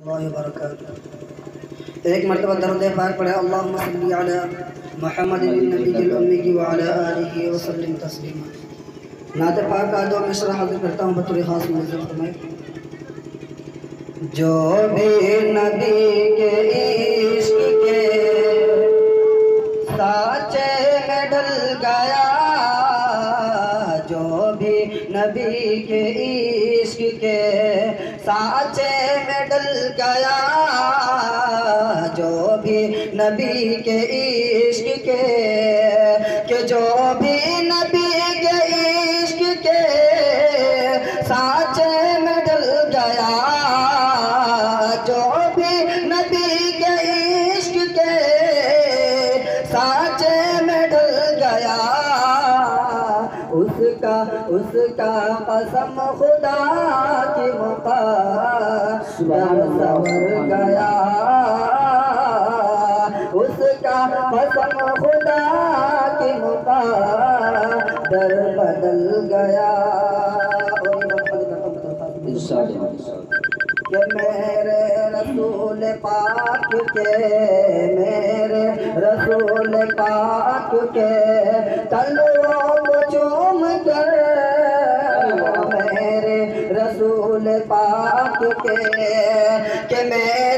اللہ وبرکاتہ۔ ایک مرتبہ درود پاک پڑھے، اللہم صلی علی محمد النبی الامی وعلی آلہ وسلم تسلیما۔ نعت پاک کا دو مصرع حاضر کرتا ہوں بطور خاص منظر فرمائے۔ جو بھی نبی کے عشق کے سانچے میں ڈل گیا، جو بھی نبی کے عشق کے سانچے میں ڈل گیا، جو بھی نبی کے عشق کے جو بھی نبی کے عشق کے سانچے میں ڈل گیا، جو بھی نبی کے عشق کے سانچے میں ڈل گیا، اس کا قسم خدا کی مقدر سنور گیا، اس کا قسم خدا کی مقدر بدل گیا۔ کہ میرے رسول پاک کے میرے رسول پاک کے تلووں کو چوم کر، میرے رسول پاک کے کہ میرے